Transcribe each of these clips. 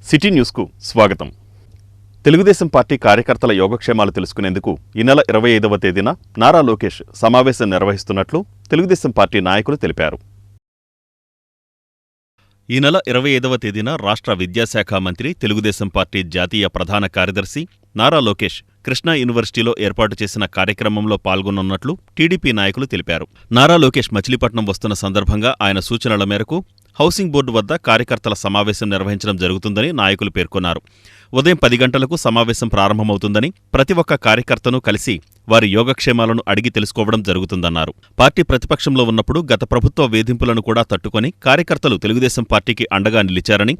City న్యూస్కు స్వాగతం. Telugu Desam party కార్యకర్తల యోగక్షేమాలు తెలుసుకునేందుకు ఈ నెల 25వ తేదీన నారా లోకేష్ సమావేశం నిర్వహిస్తున్నట్లు తెలుగుదేశం పార్టీ నాయకులు తెలిపారు. ఈ నెల 25వ తేదీన రాష్ట్ర విద్యాశాఖ మంత్రి, తెలుగుదేశం పార్టీ జాతీయ ప్రధాన కార్యదర్శి నారా లోకేష్ కృష్ణా యూనివర్సిటీలో ఏర్పాటు చేసిన కార్యక్రమంలో పాల్గొనున్నట్లు టీడీపీ నాయకులు తెలిపారు. నారా లోకేష్ మచిలీపట్నం వస్తున్న సందర్భంగా ఆయన సూచనల మేరకు హౌసింగ్ బోర్డు వద్ద కార్యకర్తల సమావేశం నిర్వహించడం జరుగుతుందని నాయకులు పేర్కొన్నారు. ఉదయం 10 గంటలకు సమావేశం ప్రారంభమవుతుందని, ప్రతి ఒక్క కార్యకర్తను కలిసి వారి యోగక్షేమాలను అడిగి తెలుసుకోవడం జరుగుతుందన్నారు. పార్టీ ప్రతిపక్షంలో ఉన్నప్పుడు గత ప్రభుత్వ వేధింపులను కూడా తట్టుకొని కార్యకర్తలు తెలుగుదేశం పార్టీకి అండగా నిలిచారని,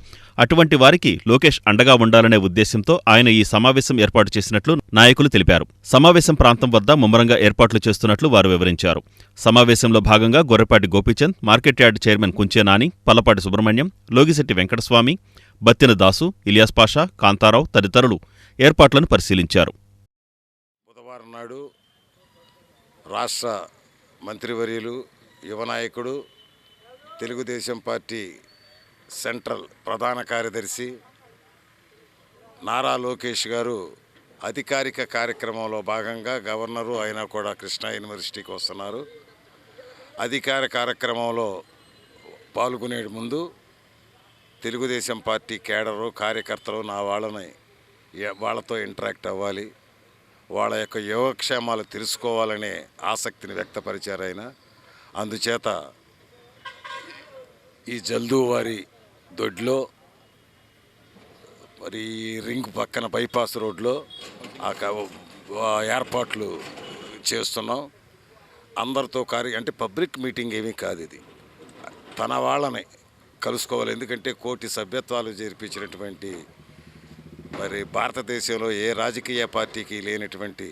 అటువంటి వారికి లోకేష్ అండగా ఉండాలనే ఉద్దేశంతో ఆయన ఈ సమావేశం ఏర్పాటు చేసినట్లు నాయకులు తెలిపారు. సమావేశం ప్రాంతం వద్ద ముమ్మరంగా ఏర్పాట్లు చేస్తున్నట్లు వారు వివరించారు. సమావేశంలో భాగంగా Gorrepati Gopichand, market yard chairman Kunche Nani, Pallapati Subrahmanyam, Logisetti Venkataswamy, Battina Dasu, Ilyas Pasha, Kantharao తదితరులు ఏర్పాట్లను పరిశీలించారు. బుధవారం నాడు రాష్ట్ర మంత్రివర్యులు, యువనాయకుడు, తెలుగుదేశం పార్టీ సెంట్రల్ ప్రధాన కార్యదర్శి నారా లోకేష్ గారు అధికారిక కార్యక్రమంలో భాగంగా గవర్నరు అయినా కూడా కృష్ణా యూనివర్సిటీకి వస్తున్నారు. అధికార కార్యక్రమంలో పాల్గొనే ముందు తెలుగుదేశం పార్టీ కేడరు, కార్యకర్తలు వాళ్ళతో ఇంటరాక్ట్ అవ్వాలి, వాళ్ళ యొక్క యోగక్షేమాలు తెలుసుకోవాలనే ఆసక్తిని వ్యక్తపరిచారు ఆయన. అందుచేత ఈ జల్దూవారి దొడ్లో, మరి రింగ్ పక్కన బైపాస్ రోడ్లో ఏర్పాట్లు చేస్తున్నాం. అందరితో అంటే పబ్లిక్ మీటింగ్ ఏమీ కాదు, ఇది తన వాళ్ళని కలుసుకోవాలి. ఎందుకంటే కోటి సభ్యత్వాలు జరిపించినటువంటి, మరి భారతదేశంలో ఏ రాజకీయ పార్టీకి లేనటువంటి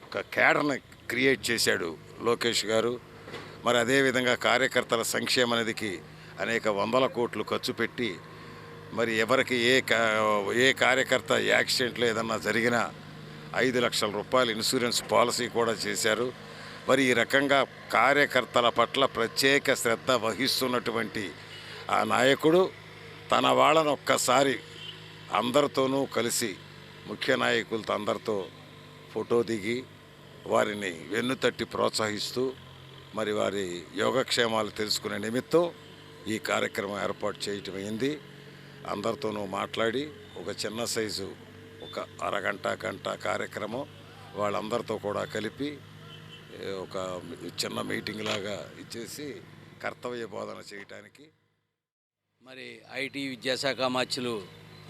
ఒక కేడర్ని క్రియేట్ చేశాడు లోకేష్ గారు. మరి అదేవిధంగా కార్యకర్తల సంక్షేమ నిధికి అనేక వందల కోట్లు ఖర్చు పెట్టి, మరి ఎవరికి ఏ కార్యకర్త యాక్సిడెంట్లో ఏదన్నా జరిగినా 5 లక్షల రూపాయల ఇన్సూరెన్స్ పాలసీ కూడా చేశారు. మరి ఈ రకంగా కార్యకర్తల పట్ల ప్రత్యేక శ్రద్ధ వహిస్తున్నటువంటి ఆ నాయకుడు తన వాళ్ళను ఒక్కసారి అందరితోనూ కలిసి, ముఖ్య నాయకులతో అందరితో ఫోటో దిగి వారిని వెన్నుతట్టి ప్రోత్సహిస్తూ, మరి వారి యోగక్షేమాలు తెలుసుకునే నిమిత్తం ఈ కార్యక్రమం ఏర్పాటు చేయటం అయింది. అందరితోనూ మాట్లాడి ఒక చిన్న సైజు ఒక గంట కార్యక్రమం వాళ్ళందరితో కూడా కలిపి ఒక చిన్న మీటింగ్ లాగా ఇచ్చేసి కర్తవ్య బోధన చేయటానికి. మరి ఐటీ విద్యాశాఖ మంత్రులు,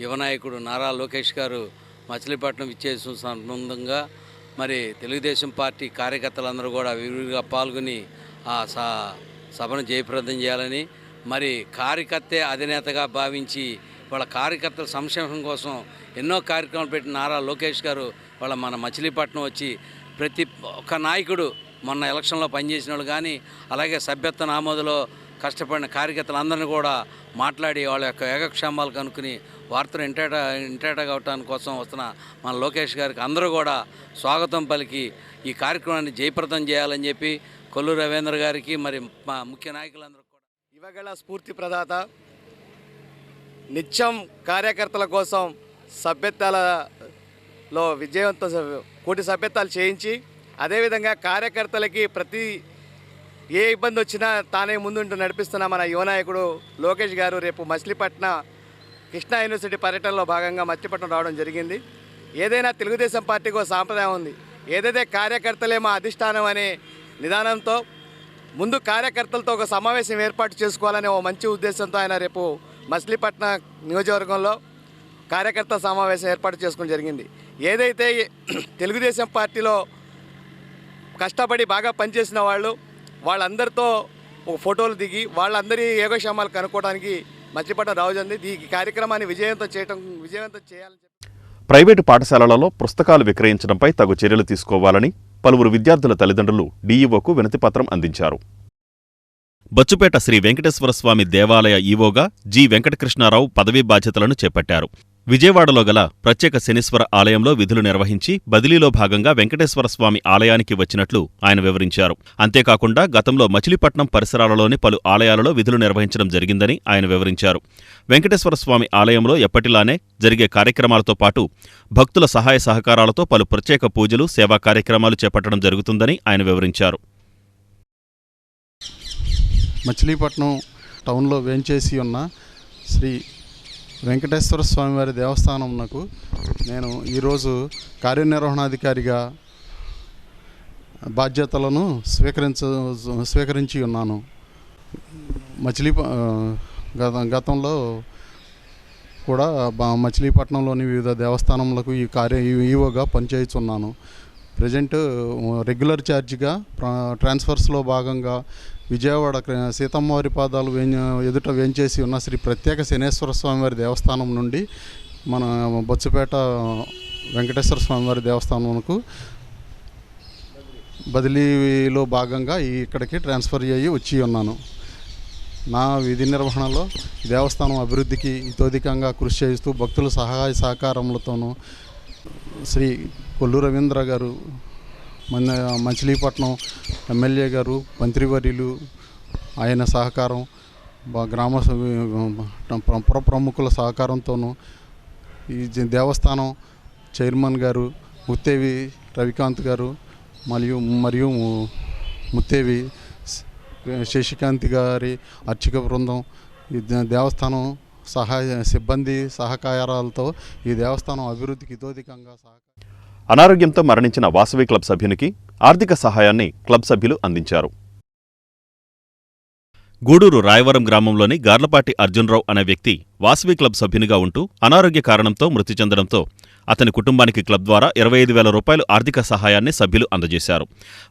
యువనాయకుడు నారా లోకేష్ గారు మచిలీపట్నం ఇచ్చేసిన సంబంధంగా మరి తెలుగుదేశం పార్టీ కార్యకర్తలందరూ కూడా విరివిగా పాల్గొని ఆ సభను జయప్రదం చేయాలని, మరి కార్యకర్తే అధినేతగా భావించి వాళ్ళ కార్యకర్తల సంక్షేమం కోసం ఎన్నో కార్యక్రమాలు పెట్టిన నారా లోకేష్ గారు వాళ్ళ మన మచిలీపట్నం వచ్చి ప్రతి ఒక్క నాయకుడు, మొన్న ఎలక్షన్లో పనిచేసిన వాళ్ళు కానీ, అలాగే సభ్యత్వ నామోదులో కష్టపడిన కార్యకర్తలందరినీ కూడా మాట్లాడి వాళ్ళ యొక్క యోగక్షేమాలు కనుక్కుని వార్తలు ఇంటేట కావటానికి కోసం వస్తున్న మన లోకేష్ గారికి అందరూ కూడా స్వాగతం పలికి ఈ కార్యక్రమాన్ని జయప్రదం చేయాలని చెప్పి కొల్లు రవీంద్ర గారికి, మరి మా ముఖ్య నాయకులందరూ కూడా ఇవ్వగల స్ఫూర్తి ప్రదాత, నిత్యం కార్యకర్తల కోసం సభ్యత్వాలలో కోటి సభ్యత్వాలు చేయించి, అదేవిధంగా కార్యకర్తలకి ప్రతి ఏ ఇబ్బంది వచ్చినా తానే ముందుంటూ నడిపిస్తున్న మన యువనాయకుడు లోకేష్ గారు రేపు మచిలీపట్నం కృష్ణా యూనివర్సిటీ పర్యటనలో భాగంగా మచిలీపట్నం రావడం జరిగింది. ఏదైనా తెలుగుదేశం పార్టీకి ఒక సాంప్రదాయం ఉంది. ఏదైతే కార్యకర్తలే మా అధిష్టానం అనే నిదానంతో ముందు కార్యకర్తలతో ఒక సమావేశం ఏర్పాటు చేసుకోవాలనే ఒక మంచి ఉద్దేశంతో ఆయన రేపు మచిలీపట్నం నియోజకవర్గంలో కార్యకర్తల సమావేశం ఏర్పాటు చేసుకోవడం జరిగింది. ఏదైతే తెలుగుదేశం పార్టీలో కష్టపడి బాగా పనిచేసిన వాళ్ళందరితో ఒక ఫోటోలు దిగి వాళ్ళందరి యోగక్షేమాలు కనుక్కోవడానికి మచిలీపట్నం రావజంది. ఈ కార్యక్రమాన్ని విజయవంతం చేయాలని ప్రైవేటు పాఠశాలలలో పుస్తకాలు విక్రయించడంపై తగు చర్యలు తీసుకోవాలని పలువురు విద్యార్థుల తల్లిదండ్రులు డీఈఓకు వినతిపత్రం అందించారు. బచ్చుపేట శ్రీ వెంకటేశ్వరస్వామి దేవాలయ ఈవోగా జి వెంకటకృష్ణారావు పదవీ బాధ్యతలను చేపట్టారు. విజయవాడలో గల ప్రత్యేక శనీశ్వర ఆలయంలో విధులు నిర్వహించి బదిలీలో భాగంగా వెంకటేశ్వర స్వామి ఆలయానికి వచ్చినట్లు ఆయన వివరించారు. అంతేకాకుండా గతంలో మచిలీపట్నం పరిసరాలలోని పలు ఆలయాలలో విధులు నిర్వహించడం జరిగిందని ఆయన వివరించారు. వెంకటేశ్వర స్వామి ఆలయంలో ఎప్పటిలానే జరిగే కార్యక్రమాలతో పాటు భక్తుల సహాయ సహకారాలతో పలు ప్రత్యేక పూజలు, సేవా కార్యక్రమాలు చేపట్టడం జరుగుతుందని ఆయన వివరించారు. మచిలీపట్నం టౌన్లో వేంచేసి ఉన్న శ్రీ వెంకటేశ్వర స్వామివారి దేవస్థానంకు నేను ఈరోజు కార్యనిర్వహణాధికారిగా బాధ్యతలను స్వీకరించి ఉన్నాను. గతంలో కూడా మచిలీపట్నంలోని వివిధ దేవస్థానములకు ఈవోగా పనిచేయుచున్నాను. ప్రజెంట్ రెగ్యులర్ ఛార్జిగా ట్రాన్స్ఫర్స్లో భాగంగా విజయవాడ సీతమ్మవారి పాదాలు ఎదుట వేంచేసి ఉన్న శ్రీ ప్రత్యేక శనేశ్వర స్వామివారి దేవస్థానం నుండి మన బొచ్చుపేట వెంకటేశ్వర స్వామివారి దేవస్థానంకు బదిలీలో భాగంగా ఇక్కడికి ట్రాన్స్ఫర్ అయ్యి వచ్చి ఉన్నాను. నా విధి నిర్వహణలో దేవస్థానం అభివృద్ధికి ఇతోధికంగా కృషి చేస్తూ భక్తుల సహాయ సహకారములతోనూ శ్రీ కొల్లు రవీంద్ర గారు, మచిలీపట్నం ఎమ్మెల్యే గారు, మంత్రివర్యులు, ఆయన సహకారం, గ్రామ ప్రముఖుల సహకారంతోనూ ఈ దేవస్థానం చైర్మన్ గారు ముత్తేవి రవికాంత్ గారు మరియు ముత్తేవి శశికాంత్ గారి అర్చక బృందం, ఈ దేవస్థానం సిబ్బంది సహకారాలతో ఈ దేవస్థానం అభివృద్ధికి ఇతోధికంగా అనారోగ్యంతో మరణించిన వాసవి క్లబ్ సభ్యునికి ఆర్థిక సహాయాన్ని క్లబ్ సభ్యులు అందించారు. గూడూరు రాయవరం గ్రామంలోని గార్లపాటి అర్జునరావు అనే వ్యక్తి వాసవి క్లబ్ సభ్యునిగా ఉంటూ అనారోగ్య కారణంతో మృతి చెందడంతో అతని కుటుంబానికి క్లబ్ ద్వారా 25,000 రూపాయలు ఆర్థిక సహాయాన్ని సభ్యులు అందజేశారు.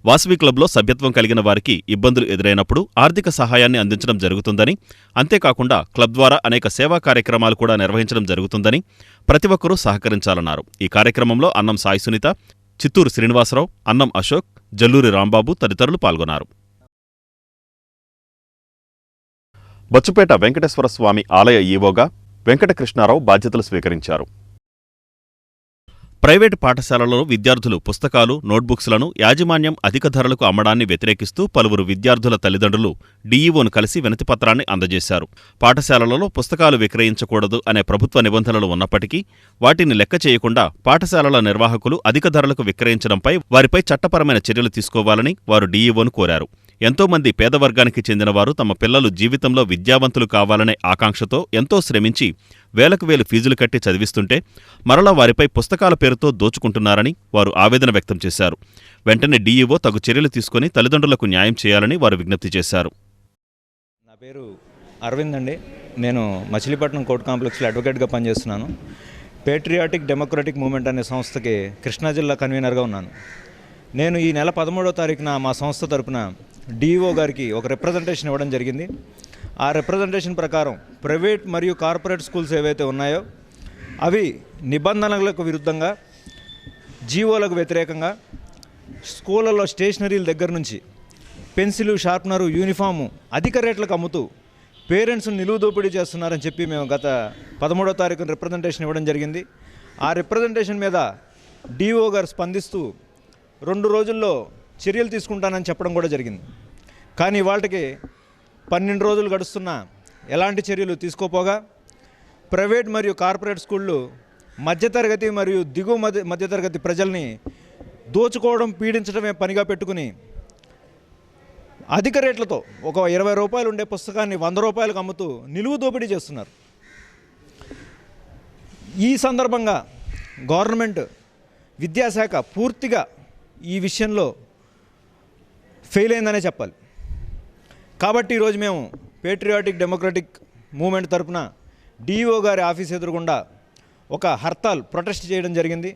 వాసవి క్లబ్లో సభ్యత్వం కలిగిన వారికి ఇబ్బందులు ఎదురైనప్పుడు ఆర్థిక సహాయాన్ని అందించడం జరుగుతుందని, అంతేకాకుండా క్లబ్ ద్వారా అనేక సేవా కార్యక్రమాలు కూడా నిర్వహించడం జరుగుతుందని ప్రతి ఒక్కరూ సహకరించాలన్నారు. ఈ కార్యక్రమంలో అన్నం సాయి సునీత, చిత్తూరు శ్రీనివాసరావు, అన్నం అశోక్, జల్లూరి రాంబాబు తదితరులు పాల్గొన్నారు. బొచ్చుపేట వెంకటేశ్వర స్వామి ఆలయ ఈవోగా వెంకటకృష్ణారావు బాధ్యతలు స్వీకరించారు. ప్రైవేటు పాఠశాలలలో విద్యార్థులు పుస్తకాలు, నోట్బుక్స్లను యాజమాన్యం అధిక ధరలకు అమ్మడాన్ని వ్యతిరేకిస్తూ పలువురు విద్యార్థుల తల్లిదండ్రులు డీఈఓను కలిసి వినతిపత్రాన్ని అందజేశారు. పాఠశాలలలో పుస్తకాలు విక్రయించకూడదు అనే ప్రభుత్వ నిబంధనలు ఉన్నప్పటికీ వాటిని లెక్క చేయకుండా పాఠశాలల నిర్వాహకులు అధిక ధరలకు విక్రయించడంపై వారిపై చట్టపరమైన చర్యలు తీసుకోవాలని వారు డీఈఓను కోరారు. ఎంతోమంది పేదవర్గానికి చెందినవారు తమ పిల్లలు జీవితంలో విద్యావంతులు కావాలనే ఆకాంక్షతో ఎంతో శ్రమించి వేలకు వేలు ఫీజులు కట్టి చదివిస్తుంటే మరలా వారిపై పుస్తకాల పేరుతో దోచుకుంటున్నారని వారు ఆవేదన వ్యక్తం చేశారు. వెంటనే డీఈఓ తగు చర్యలు తీసుకుని తల్లిదండ్రులకు న్యాయం చేయాలని వారు విజ్ఞప్తి చేశారు. నా పేరు అరవింద్ అండి. నేను మచిలీపట్నం కోర్టు కాంప్లెక్స్లో అడ్వకేట్గా పనిచేస్తున్నాను. పేట్రియాటిక్ డెమోక్రటిక్ మూవ్మెంట్ అనే సంస్థకి కృష్ణా జిల్లా కన్వీనర్గా ఉన్నాను. నేను ఈ నెల 13వ తారీఖున మా సంస్థ తరపున డీఈఓ గారికి ఒక రిప్రజెంటేషన్ ఇవ్వడం జరిగింది. ఆ రిప్రజెంటేషన్ ప్రకారం ప్రైవేట్ మరియు కార్పొరేట్ స్కూల్స్ ఏవైతే ఉన్నాయో అవి నిబంధనలకు విరుద్ధంగా, జీవోలకు వ్యతిరేకంగా స్కూళ్ళలో స్టేషనరీల దగ్గర నుంచి పెన్సిలు, షార్ప్నరు, యూనిఫాము అధిక రేట్లకు అమ్ముతూ పేరెంట్స్ను నిలువు దోపిడీ చేస్తున్నారని చెప్పి మేము గత 13వ తారీఖున రిప్రజెంటేషన్ ఇవ్వడం జరిగింది. ఆ రిప్రజెంటేషన్ మీద డీఓ గారు స్పందిస్తూ 2 రోజుల్లో చర్యలు తీసుకుంటానని చెప్పడం కూడా జరిగింది. కానీ వాళ్ళకి 12 రోజులు గడుస్తున్నా ఎలాంటి చర్యలు తీసుకోపోగా ప్రైవేట్ మరియు కార్పొరేట్ స్కూళ్ళు మధ్యతరగతి మరియు దిగువ మధ్యతరగతి ప్రజల్ని దోచుకోవడం, పీడించడమే పనిగా పెట్టుకుని అధిక రేట్లతో ఒక 20 రూపాయలు ఉండే పుస్తకాన్ని 100 రూపాయలకు అమ్ముతూ నిలువు దోపిడీ చేస్తున్నారు. ఈ సందర్భంగా గవర్నమెంట్ విద్యాశాఖ పూర్తిగా ఈ విషయంలో ఫెయిల్ అయిందనే చెప్పాలి. కాబట్టి ఈరోజు మేము పేట్రియాటిక్ డెమోక్రటిక్ మూవ్మెంట్ తరపున డీఈఓ గారి ఆఫీస్ ఎదురుగుండా ఒక హర్తాల్ ప్రొటెస్ట్ చేయడం జరిగింది.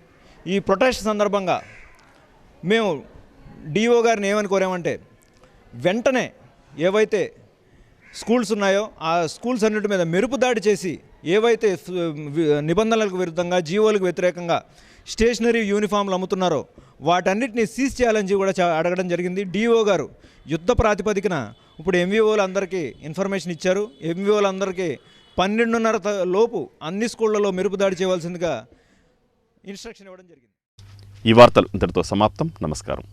ఈ ప్రొటెస్ట్ సందర్భంగా మేము డీఈఓ గారిని ఏమని కోరామంటే, వెంటనే ఏవైతే స్కూల్స్ ఉన్నాయో ఆ స్కూల్స్ అన్నిటి మీద మెరుపు దాడి చేసి ఏవైతే నిబంధనలకు విరుద్ధంగా, జీవోలకు వ్యతిరేకంగా స్టేషనరీ యూనిఫామ్లు అమ్ముతున్నారో వాటన్నిటిని సీజ్ చేయాలని కూడా అడగడం జరిగింది. డీఓ గారు యుద్ధ ప్రాతిపదికన ఇప్పుడు ఎంవీఓలు అందరికీ ఇన్ఫర్మేషన్ ఇచ్చారు. ఎంవీఓలు అందరికీ 12:30 లోపు అన్ని స్కూళ్లలో మెరుపు దాడి చేయవలసిందిగా ఇన్స్ట్రక్షన్ ఇవ్వడం జరిగింది. ఈ వార్తలు ఇంతటితో సమాప్తం. నమస్కారం.